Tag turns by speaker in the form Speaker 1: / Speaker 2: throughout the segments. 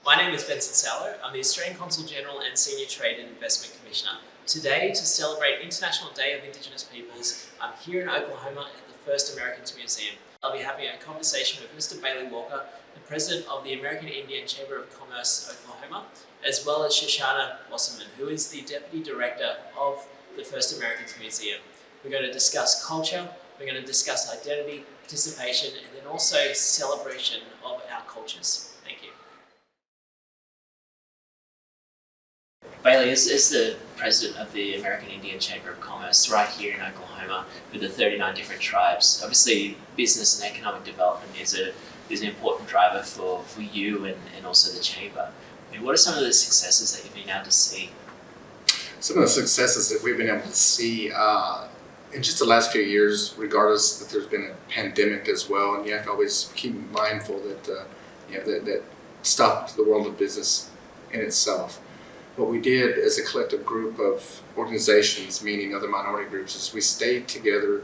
Speaker 1: My name is Benson Saulo. I'm the Australian Consul General and Senior Trade and Investment Commissioner. Today, to celebrate International Day of Indigenous Peoples, I'm here in Oklahoma at the First Americans Museum. I'll be having a conversation with Mr. Bailey Walker, the President of the American Indian Chamber of Commerce, Oklahoma, as well as Shoshana Wasserman, who is the Deputy Director of the First Americans Museum. We're going to discuss culture, we're going to discuss identity, participation, and then also celebration of our cultures. Thank you. Bailey, as the President of the American Indian Chamber of Commerce right here in Oklahoma with the 39 different tribes, obviously business and economic development is an important driver for you and also the Chamber. I mean, what are some of the successes that you've been able to see?
Speaker 2: Some of the successes that we've been able to see in just the last few years, regardless that there's been a pandemic as well, and you have to always keep mindful that that stopped the world of business in itself. What we did as a collective group of organizations, meaning other minority groups, is we stayed together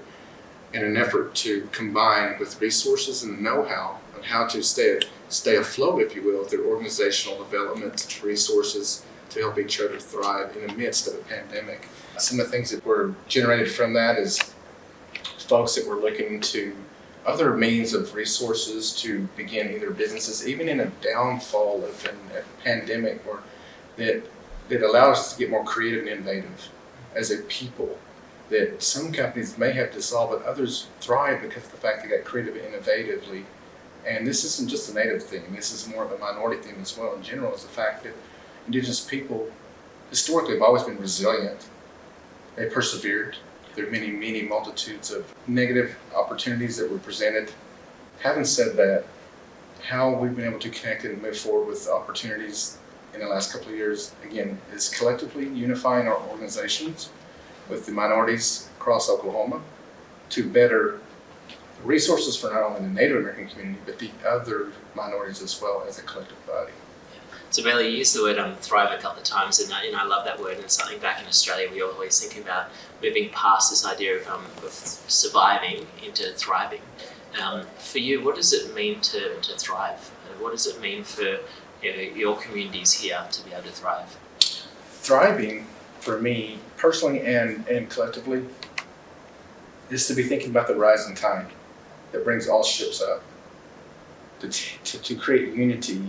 Speaker 2: in an effort to combine with resources and know-how on how to stay afloat, if you will, through organizational development resources to help each other thrive in the midst of a pandemic. Some of the things that were generated from that is folks that were looking to other means of resources to begin either businesses, even in a downfall of a pandemic, or that allowed us to get more creative and innovative as a people. That some companies may have dissolved, but others thrive because of the fact they got creative innovatively. And this isn't just a Native thing, this is more of a minority thing as well in general, is the fact that Indigenous people historically have always been resilient. They persevered through many multitudes of negative opportunities that were presented. Having said that, how we've been able to connect and move forward with opportunities in the last couple of years, again, is collectively unifying our organizations with the minorities across Oklahoma to better resources for not only the Native American community, but the other minorities as well as a collective body.
Speaker 1: So Bailey, you used the word thrive a couple of times, and I love that word, and it's something back in Australia we always think about moving past this idea of surviving into thriving. For you, what does it mean to thrive? What does it mean for your communities here to be able to thrive?
Speaker 2: Thriving, for me, personally and collectively, is to be thinking about the rising tide that brings all ships up. To create unity,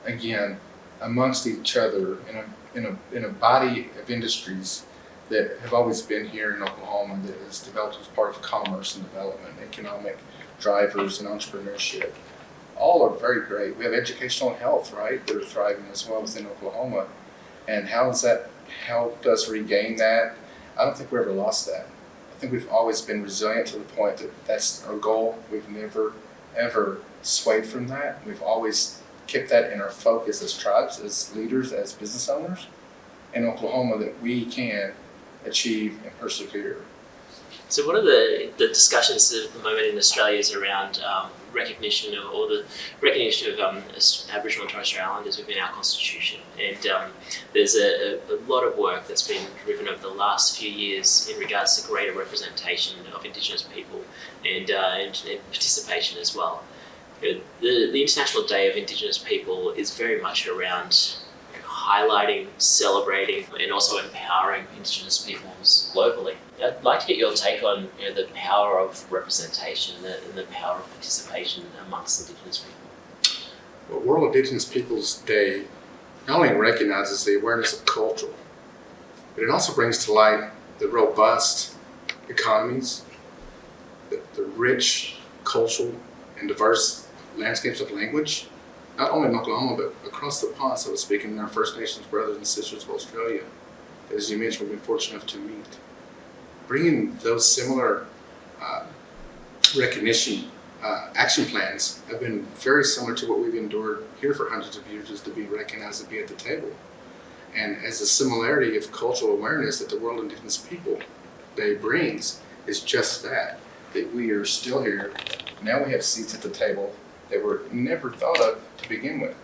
Speaker 2: again, amongst each other in a body of industries that have always been here in Oklahoma, that has developed as part of commerce and development, economic drivers and entrepreneurship. All are very great. We have educational and health, right, that are thriving as well within Oklahoma. And how has that helped us regain that? I don't think we ever lost that. I think we've always been resilient to the point that that's our goal. We've never, ever swayed from that. We've always kept that in our focus as tribes, as leaders, as business owners in Oklahoma, that we can achieve and persevere.
Speaker 1: So what are the discussions at the moment in Australia is around recognition of Aboriginal and Torres Strait Islanders within our constitution, and there's a lot of work that's been driven over the last few years in regards to greater representation of Indigenous people and participation as well. The International Day of Indigenous People is very much around highlighting, celebrating, and also empowering Indigenous peoples globally. I'd like to get your take on the power of representation and the power of participation amongst Indigenous people.
Speaker 2: Well, World Indigenous Peoples Day not only recognizes the awareness of culture, but it also brings to light the robust economies, the rich cultural and diverse landscapes of language, not only in Oklahoma, but across the pond, so to speak, in our First Nations brothers and sisters of Australia, that, as you mentioned, we've been fortunate enough to meet. Bringing those similar recognition action plans have been very similar to what we've endured here for hundreds of years, is to be recognized and be at the table. And as a similarity of cultural awareness that the World Indigenous People Day brings is just that we are still here. Now we have seats at the table that were never thought of to begin with.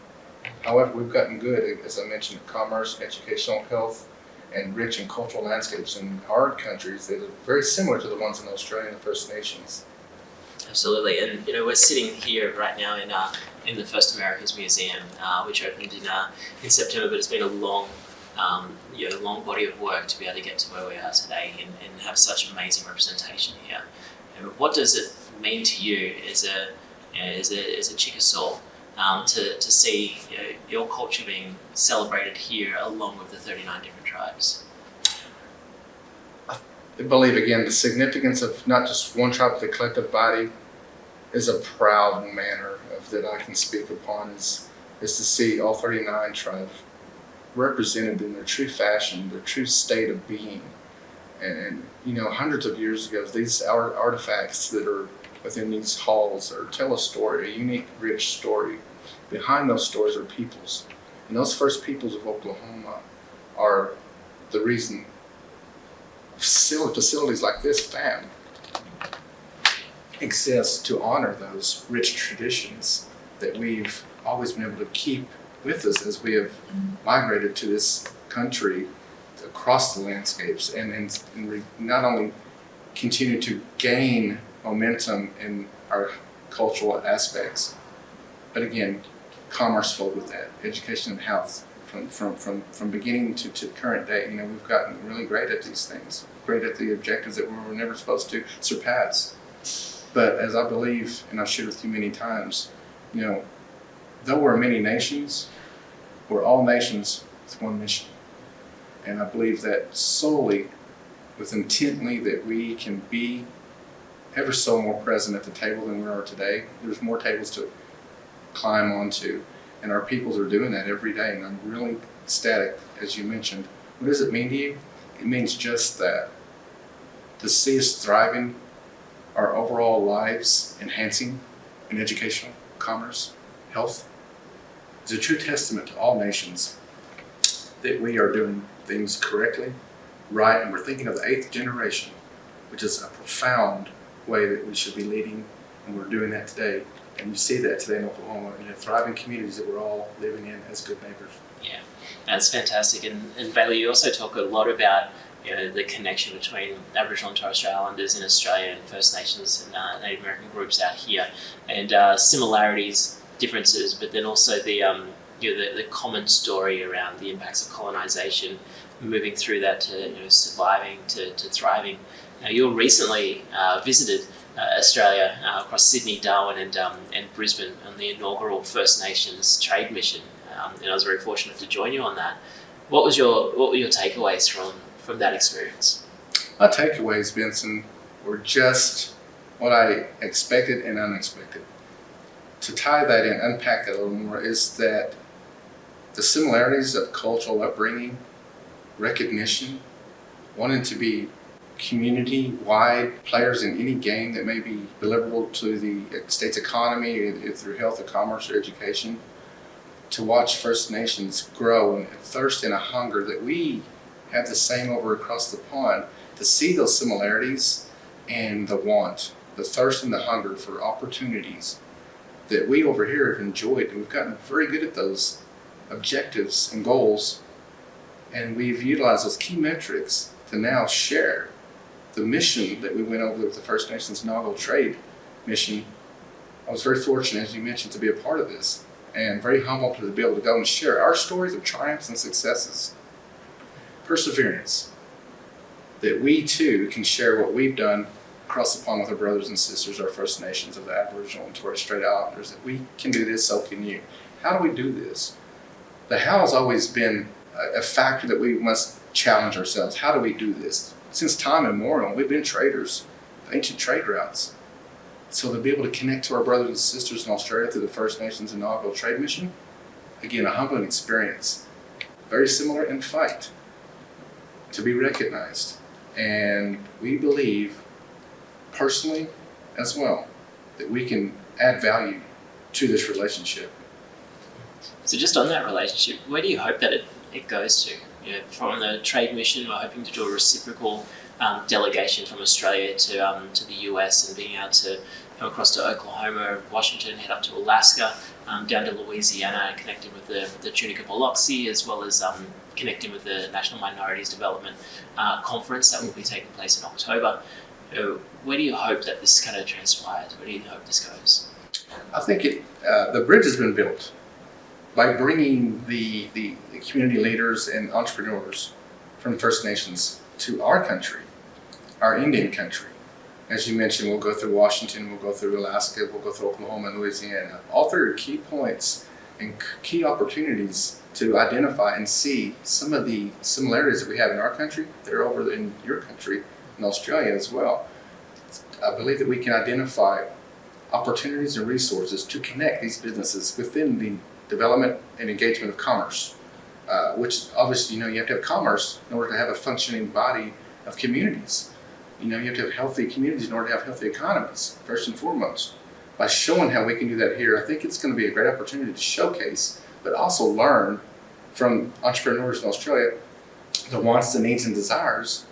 Speaker 2: However, we've gotten good, as I mentioned, at commerce, educational, health, and rich and cultural landscapes in our countries that are very similar to the ones in Australia and the First Nations.
Speaker 1: Absolutely, and we're sitting here right now in the First Americas Museum, which opened in September, but it's been a long body of work to be able to get to where we are today and have such amazing representation here. What does it mean to you as a Chickasaw to see your culture being celebrated here along with the 39 different tribes?
Speaker 2: I believe, again, the significance of not just one tribe, but the collective body is a proud manner that I can speak upon is to see all 39 tribes represented in their true fashion, their true state of being. And hundreds of years ago, these artifacts that are within these halls tell a story, a unique, rich story. Behind those stories are peoples. And those first peoples of Oklahoma are the reason facilities like this, FAM, exist to honor those rich traditions that we've always been able to keep with us as we have migrated to this country across the landscapes and not only continue to gain momentum in our cultural aspects, but again, commerce flowed with that, education and health from beginning to current day. We've gotten really great at these things, great at the objectives that we were never supposed to surpass. But as I believe, and I've shared with you many times, though we're many nations, we're all nations with one mission. And I believe that solely with intently that we can be ever so more present at the table than we are today. There's more tables to climb onto, and our peoples are doing that every day. And I'm really ecstatic, as you mentioned. What does it mean to you? It means just that. To see us thriving, our overall lives enhancing in educational, commerce, health, is a true testament to all nations that we are doing things correctly, right, and we're thinking of the 8th generation, which is a profound way that we should be leading, and we're doing that today. And you see that today in Oklahoma, in thriving communities that we're all living in as good neighbors.
Speaker 1: Yeah, that's fantastic. And Bailey, you also talk a lot about the connection between Aboriginal and Torres Strait Islanders in Australia and First Nations and Native American groups out here, and similarities, differences, but then also the common story around the impacts of colonisation, moving through that to surviving to thriving. Now, you recently visited Australia across Sydney, Darwin, and Brisbane on the inaugural First Nations trade mission, and I was very fortunate to join you on that. What were your takeaways from that experience?
Speaker 2: My takeaways, Benson, were just what I expected and unexpected. To tie that in, unpack that a little more, is that the similarities of cultural upbringing, recognition, wanting to be community-wide players in any game that may be deliverable to the state's economy, through health or commerce or education, to watch First Nations grow and thirst and a hunger that we have the same over across the pond, to see those similarities and the want, the thirst and the hunger for opportunities that we over here have enjoyed, and we've gotten very good at those objectives and goals, and we've utilized those key metrics to now share the mission that we went over with the First Nations inaugural trade mission. I was very fortunate, as you mentioned, to be a part of this, and very humbled to be able to go and share our stories of triumphs and successes, perseverance, that we too can share what we've done across the pond with our brothers and sisters, our First Nations of the Aboriginal and Torres Strait Islanders, that we can do this, so can you. How do we do this? The how has always been a factor that we must challenge ourselves. How do we do this? Since time immemorial, we've been traders, ancient trade routes. So to be able to connect to our brothers and sisters in Australia through the First Nations inaugural trade mission, again, a humbling experience. Very similar in fight, to be recognized. And we believe, personally as well, that we can add value to this relationship.
Speaker 1: So just on that relationship, where do you hope that it goes to? From the trade mission, we're hoping to do a reciprocal delegation from Australia to the US, and being able to come across to Oklahoma, Washington, head up to Alaska, down to Louisiana, and connecting with the Tunica Biloxi, as well as connecting with the National Minorities Development Conference that will be taking place in October. Where do you hope that this kind of transpires? Where do you hope this goes?
Speaker 2: I think the bridge has been built by bringing the community leaders and entrepreneurs from First Nations to our country, our Indian country. As you mentioned, we'll go through Washington, we'll go through Alaska, we'll go through Oklahoma and Louisiana. All three are key points and key opportunities to identify and see some of the similarities that we have in our country that are over in your country, in Australia as well. I believe that we can identify opportunities and resources to connect these businesses within the development and engagement of commerce, which obviously, you have to have commerce in order to have a functioning body of communities. You have to have healthy communities in order to have healthy economies, first and foremost. By showing how we can do that here, I think it's going to be a great opportunity to showcase, but also learn from entrepreneurs in Australia the wants, the needs, and desires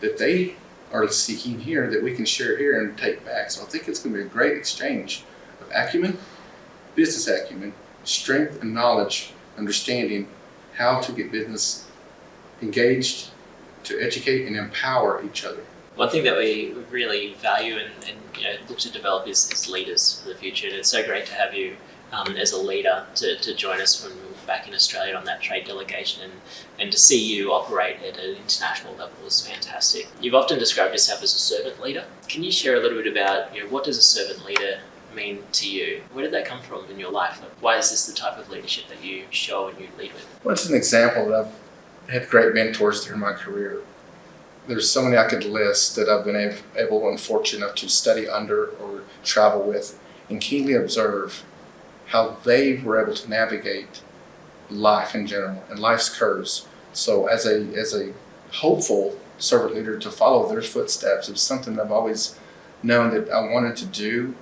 Speaker 2: that they are seeking here that we can share here and take back. So I think it's going to be a great exchange of acumen, business acumen, strength and knowledge, understanding how to get business engaged, to educate and empower each other.
Speaker 1: One thing that we really value and look to develop is leaders for the future. And it's so great to have you as a leader to join us from back in Australia on that trade delegation, and to see you operate at an international level is fantastic. You've often described yourself as a servant leader. Can you share a little bit about what does a servant leader mean to you? Where did that come from in your life? Why is this the type of leadership that you show and you lead with?
Speaker 2: Well, it's an example that I've had great mentors during my career. There's so many I could list that I've been able and fortunate enough to study under or travel with and keenly observe how they were able to navigate life in general and life's curves. So as a hopeful servant leader, to follow their footsteps is something I've always known that I wanted to do.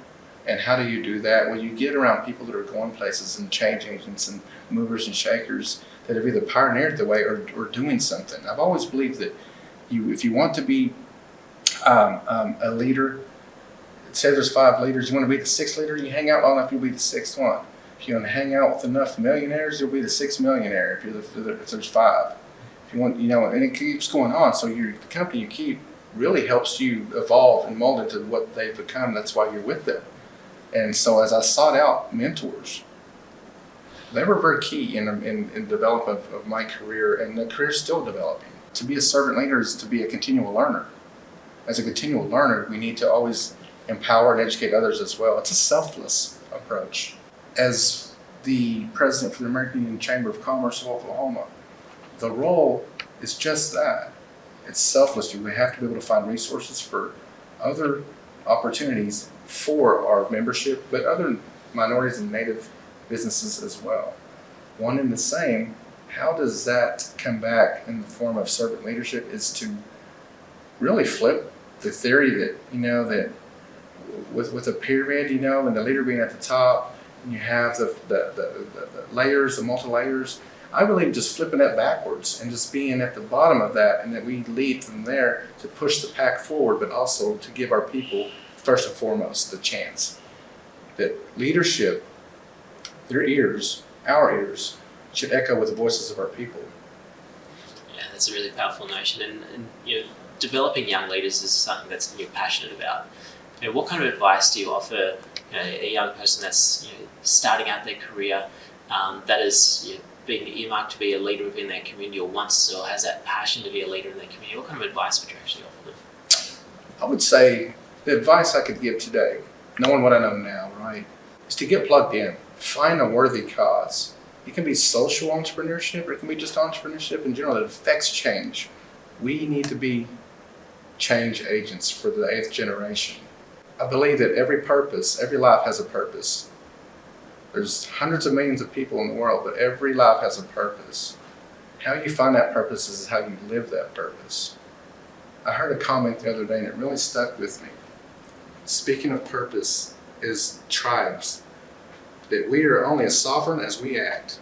Speaker 2: And how do you do that? Well, you get around people that are going places and change agents and movers and shakers that have either pioneered the way or doing something. I've always believed that if you want to be a leader, say there's 5 leaders, you want to be the 6th leader, you hang out long enough, you'll be the 6th one. If you want to hang out with enough millionaires, you'll be the 6th millionaire if there's 5. If you want, and it keeps going on. So the company you keep really helps you evolve and mold into what they've become. That's why you're with them. And so as I sought out mentors, they were very key in development of my career, and the career's still developing. To be a servant leader is to be a continual learner. As a continual learner, we need to always empower and educate others as well. It's a selfless approach. As the president for the American Indian Chamber of Commerce of Oklahoma, the role is just that. It's selfless. We have to be able to find resources for other opportunities for our membership, but other minorities and native businesses as well. One and the same, how does that come back in the form of servant leadership is to really flip the theory that, that with a pyramid, and the leader being at the top, and you have the layers, the multi-layers. I believe just flipping that backwards and just being at the bottom of that, and that we lead from there to push the pack forward, but also to give our people, first and foremost, the chance that leadership, their ears, our ears, should echo with the voices of our people.
Speaker 1: Yeah, that's a really powerful notion, and developing young leaders is something that's you're passionate about. What kind of advice do you offer a young person that's starting out their career, that is being earmarked to be a leader within their community, or wants or has that passion to be a leader in their community? What kind of advice would you actually offer them?
Speaker 2: I would say the advice I could give today, knowing what I know now, right, is to get plugged in. Find a worthy cause. It can be social entrepreneurship, or it can be just entrepreneurship in general that affects change. We need to be change agents for the 8th generation. I believe that every life has a purpose. There's hundreds of millions of people in the world, but every life has a purpose. How you find that purpose is how you live that purpose. I heard a comment the other day and it really stuck with me. Speaking of purpose is tribes, that we are only as sovereign as we act.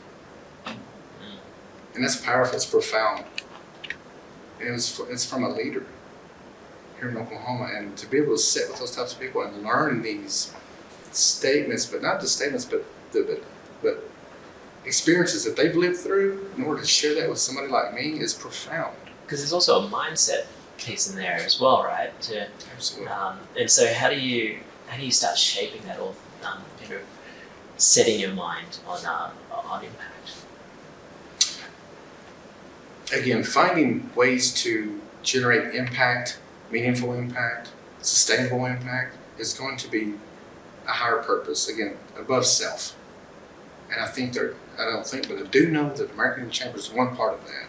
Speaker 2: And that's powerful, it's profound. And it's from a leader here in Oklahoma, and to be able to sit with those types of people and learn these statements, but not just statements, but experiences that they've lived through in order to share that with somebody like me is profound.
Speaker 1: Because there's also a mindset piece in there as well, right?
Speaker 2: Absolutely.
Speaker 1: And so how do you start shaping that, or setting your mind on impact?
Speaker 2: Again, finding ways to generate impact, meaningful impact, sustainable impact is going to be a higher purpose, again, above self. And I do know that the American Indian Chamber is one part of that.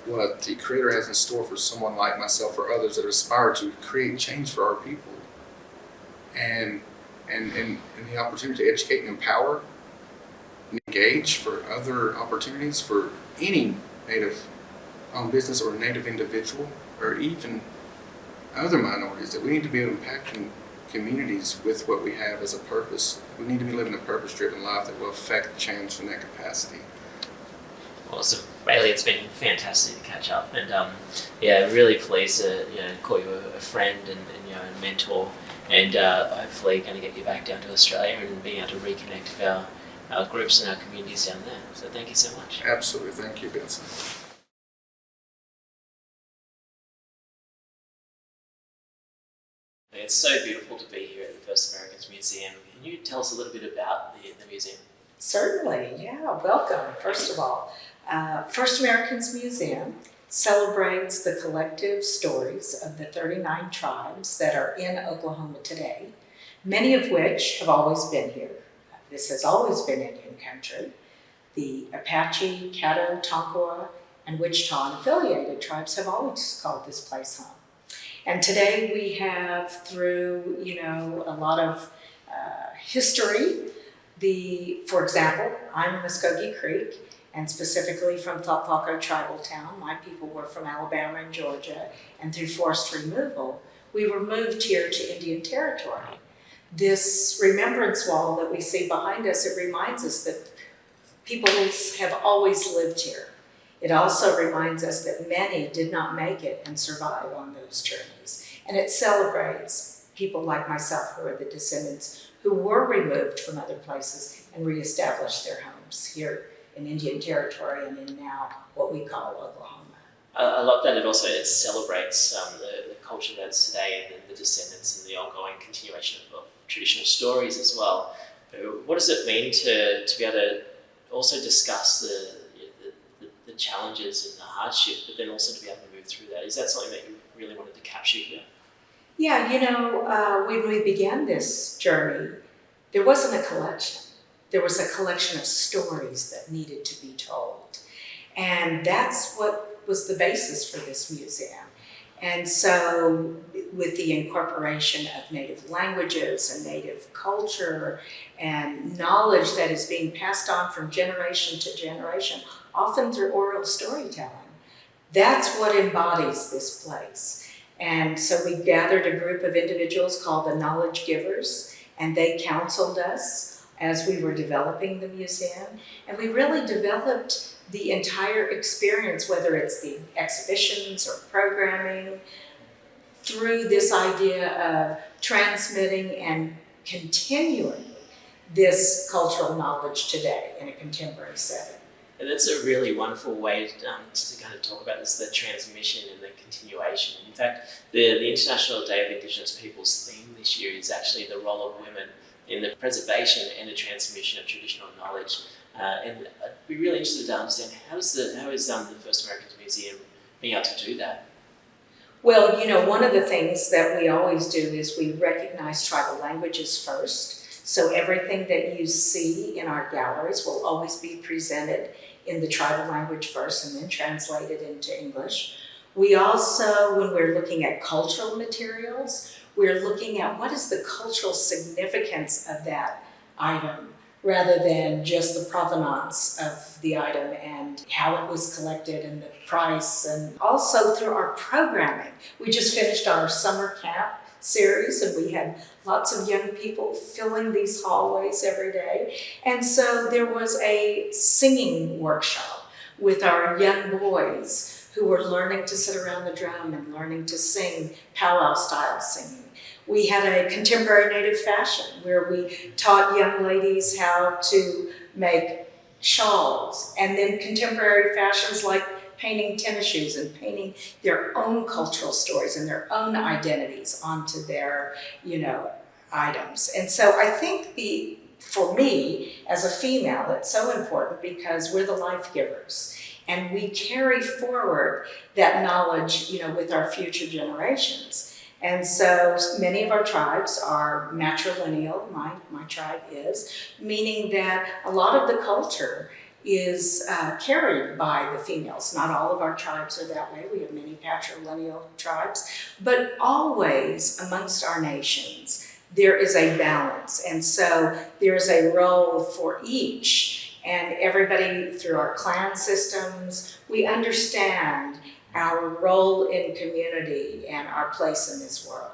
Speaker 2: What the Creator has in store for someone like myself or others that aspire to create change for our people, and the opportunity to educate and empower and engage for other opportunities for any Native-owned business or Native individual, or even other minorities, that we need to be able to impact communities with what we have as a purpose. We need to be living a purpose-driven life that will affect change in that capacity.
Speaker 1: Awesome, Bailey. It's been fantastic to catch up, and really pleased to call you a friend and a mentor, and hopefully going to get you back down to Australia and being able to reconnect with our groups and our communities down there. So thank you so much.
Speaker 2: Absolutely, thank you, Benson.
Speaker 1: It's so beautiful to be here at the First Americans Museum. Can you tell us a little bit about the museum?
Speaker 3: Certainly, yeah, welcome, first of all. First Americans Museum celebrates the collective stories of the 39 tribes that are in Oklahoma today, many of which have always been here. This has always been Indian country. The Apache, Caddo, Tonkawa, and Wichita affiliated tribes have always called this place home. And today we have, through a lot of history, for example, I'm Muskogee Creek, and specifically from Thopalco Tribal Town. My people were from Alabama and Georgia, and through forced removal, we were moved here to Indian Territory. This remembrance wall that we see behind us, it reminds us that people have always lived here. It also reminds us that many did not make it and survive on those journeys. And it celebrates people like myself, who are the descendants who were removed from other places and reestablished their homes here in Indian Territory and in now what we call Oklahoma.
Speaker 1: I love that it celebrates the culture that's today, and the descendants, and the ongoing continuation of traditional stories as well. What does it mean to be able to also discuss the challenges and the hardship, but then also to be able to move through that? Is that something that you really wanted to capture here?
Speaker 3: Yeah, when we began this journey, there wasn't a collection. There was a collection of stories that needed to be told. And that's what was the basis for this museum. And so with the incorporation of Native languages and Native culture and knowledge that is being passed on from generation to generation, often through oral storytelling, that's what embodies this place. And so we gathered a group of individuals called the Knowledge Givers, and they counseled us as we were developing the museum. And we really developed the entire experience, whether it's the exhibitions or programming, through this idea of transmitting and continuing this cultural knowledge today in a contemporary setting.
Speaker 1: And that's a really wonderful way to kind of talk about this, the transmission and the continuation. In fact, the International Day of Indigenous Peoples theme this year is actually the role of women in the preservation and the transmission of traditional knowledge. And I'd be really interested to understand how is the First Americans Museum being able to do that?
Speaker 3: Well, one of the things that we always do is we recognize tribal languages first. So everything that you see in our galleries will always be presented in the tribal language first and then translated into English. We also, when we're looking at cultural materials, we're looking at what is the cultural significance of that item, rather than just the provenance of the item and how it was collected and the price. And also through our programming. We just finished our summer camp series, and we had lots of young people filling these hallways every day. And so there was a singing workshop with our young boys who were learning to sit around the drum and learning to sing powwow style singing. We had a contemporary Native fashion where we taught young ladies how to make shawls, and then contemporary fashions like painting tennis shoes and painting their own cultural stories and their own identities onto their, items. And so I think for me, as a female, it's so important because we're the life givers. And we carry forward that knowledge, with our future generations. And so many of our tribes are matrilineal, my tribe is, meaning that a lot of the culture is carried by the females. Not all of our tribes are that way. We have many patrilineal tribes, but always amongst our nations, there is a balance. And so there's a role for each. And everybody, through our clan systems, we understand our role in community and our place in this world.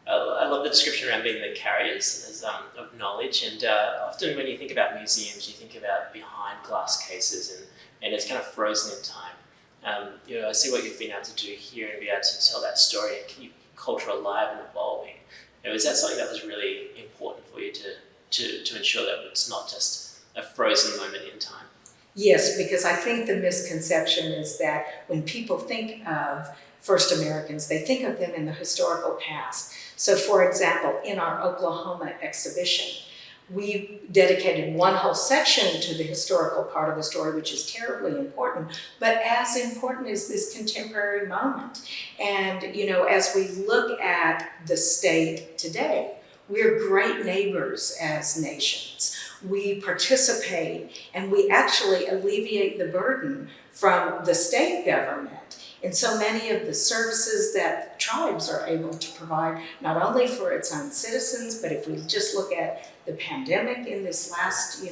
Speaker 1: I love the description around being the carriers of knowledge, and often when you think about museums, you think about behind glass cases, and it's kind of frozen in time. I see what you've been able to do here and be able to tell that story and keep culture alive and evolving. Is that something that was really important for you to ensure that it's not just a frozen moment in time?
Speaker 3: Yes, because I think the misconception is that when people think of First Americans, they think of them in the historical past. So for example, in our Oklahoma exhibition, we dedicated one whole section to the historical part of the story, which is terribly important, but as important is this contemporary moment. And, as we look at the state today, we're great neighbors as nations. We participate and we actually alleviate the burden from the state government in so many of the services that tribes are able to provide, not only for its own citizens, but if we just look at the pandemic in this last,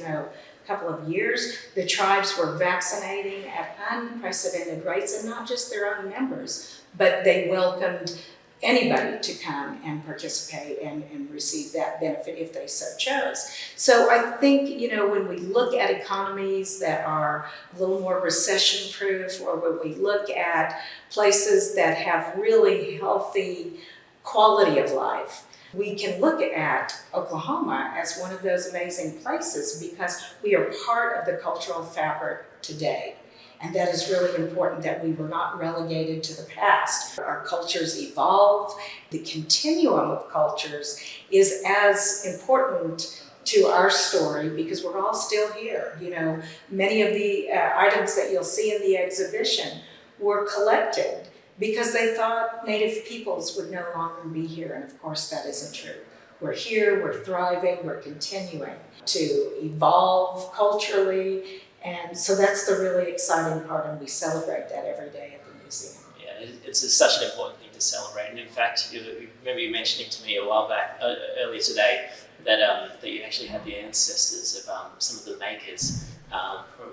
Speaker 3: couple of years, the tribes were vaccinating at unprecedented rates, and not just their own members, but they welcomed anybody to come and participate and receive that benefit if they so chose. So I think, when we look at economies that are a little more recession-proof, or when we look at places that have really healthy quality of life, we can look at Oklahoma as one of those amazing places because we are part of the cultural fabric today. And that is really important, that we were not relegated to the past. Our cultures evolve. The continuum of cultures is as important to our story because we're all still here. Many of the items that you'll see in the exhibition were collected because they thought Native peoples would no longer be here. And of course, that isn't true. We're here, we're thriving, we're continuing to evolve culturally. And so that's the really exciting part, and we celebrate that every day at the museum.
Speaker 1: Yeah, it's such an important thing to celebrate. And in fact, you remember you mentioning to me a while back, earlier today, that you actually had the ancestors of some of the makers who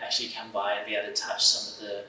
Speaker 1: actually come by and be able to touch some of the,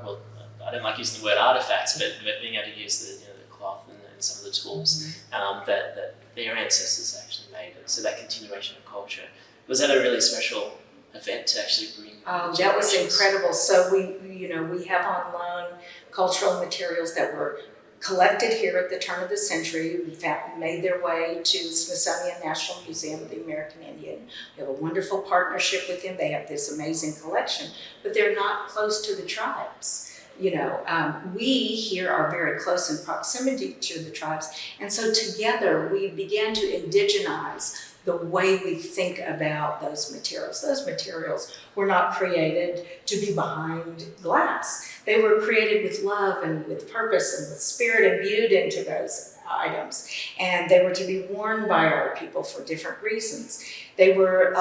Speaker 1: well, I don't like using the word artifacts, but being able to use the cloth and some of the tools that their ancestors actually made. And so that continuation of culture. Was that a really special event to actually bring?
Speaker 3: That was incredible. So we have on loan cultural materials that were collected here at the turn of the century. In fact, made their way to Smithsonian National Museum of the American Indian. We have a wonderful partnership with them. They have this amazing collection, but they're not close to the tribes. We here are very close in proximity to the tribes, and so together we began to indigenize the way we think about those materials. Those materials were not created to be behind glass. They were created with love and with purpose and with spirit imbued into those items. And they were to be worn by our people for different reasons. There were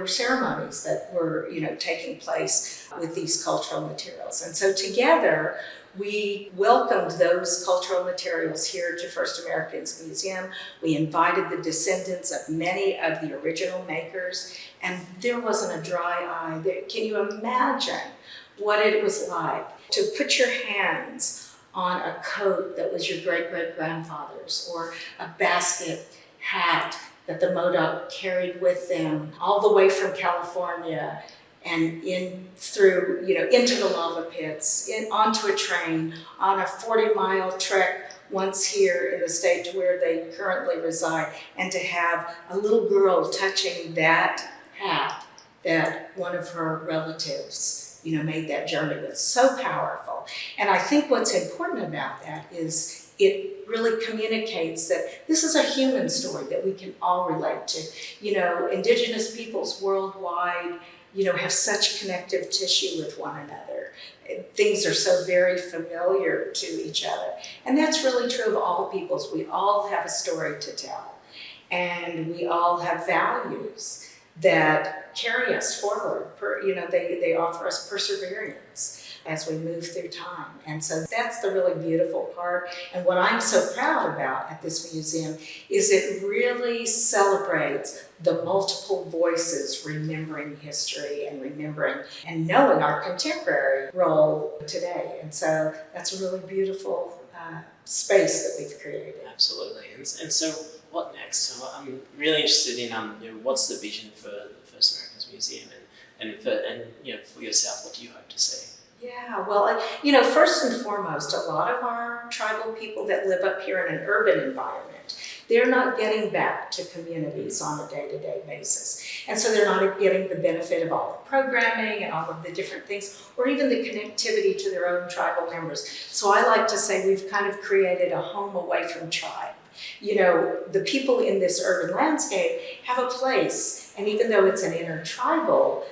Speaker 3: ceremonies that were, taking place with these cultural materials. And so together, we welcomed those cultural materials here to First Americans Museum. We invited the descendants of many of the original makers, and there wasn't a dry eye. Can you imagine what it was like to put your hands on a coat that was your great-great-grandfather's, or a basket hat that the Modoc carried with them all the way from California and into the lava pits, onto a train, on a 40-mile trek once here in the state to where they currently reside, and to have a little girl touching that hat that one of her relatives made that journey with. So powerful. And I think what's important about that is it really communicates that this is a human story that we can all relate to. Indigenous peoples worldwide, have such connective tissue with one another. Things are so very familiar to each other. And that's really true of all peoples. We all have a story to tell. And we all have values that carry us forward. They offer us perseverance as we move through time. And so that's the really beautiful part. And what I'm so proud about at this museum is it really celebrates the multiple voices remembering history and remembering and knowing our contemporary role today. And so that's a really beautiful space that we've created.
Speaker 1: Absolutely. And so what next? So I'm really interested in what's the vision for the First Americans Museum and for yourself, what do you hope to see?
Speaker 3: Yeah, well, first and foremost, a lot of our tribal people that live up here in an urban environment, they're not getting back to communities on a day-to-day basis. And so they're not getting the benefit of all the programming and all of the different things, or even the connectivity to their own tribal members. So I like to say we've kind of created a home away from tribe. The people in this urban landscape have a place, and even though it's an intertribal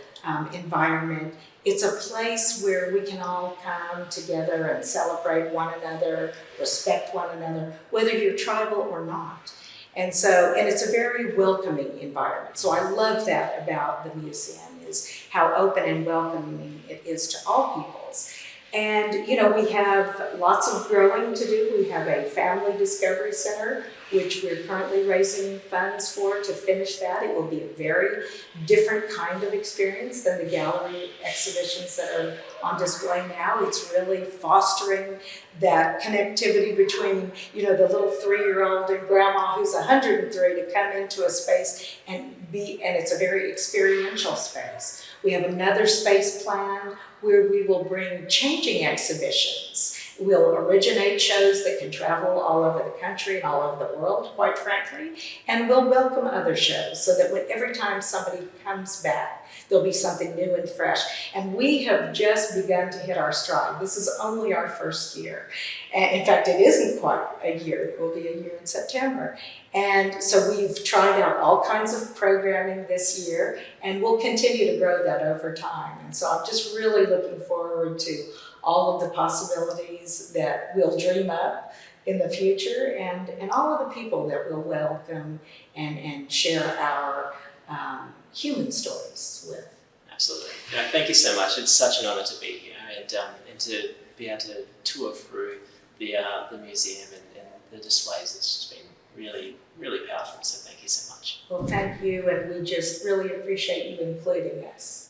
Speaker 3: environment, it's a place where we can all come together and celebrate one another, respect one another, whether you're tribal or not. And it's a very welcoming environment. So I love that about the museum, is how open and welcoming it is to all peoples. And, we have lots of growing to do. We have a family discovery center, which we're currently raising funds for to finish that. It will be a very different kind of experience than the gallery exhibitions that are on display now. It's really fostering that connectivity between, the little 3-year-old and grandma who's 103 to come into a space and it's a very experiential space. We have another space planned where we will bring changing exhibitions. We'll originate shows that can travel all over the country and all over the world, quite frankly, and we'll welcome other shows so that every time somebody comes back, there'll be something new and fresh. And we have just begun to hit our stride. This is only our first year. And in fact, it isn't quite a year. It will be a year in September. And so we've tried out all kinds of programming this year, and we'll continue to grow that over time. And so I'm just really looking forward to all of the possibilities that we'll dream up in the future, and all of the people that we'll welcome and share our human stories with.
Speaker 1: Absolutely. No, thank you so much. It's such an honour to be here and to be able to tour through the museum and the displays. It's just been really, really powerful. So thank you so much.
Speaker 3: Well, thank you, and we just really appreciate you including us.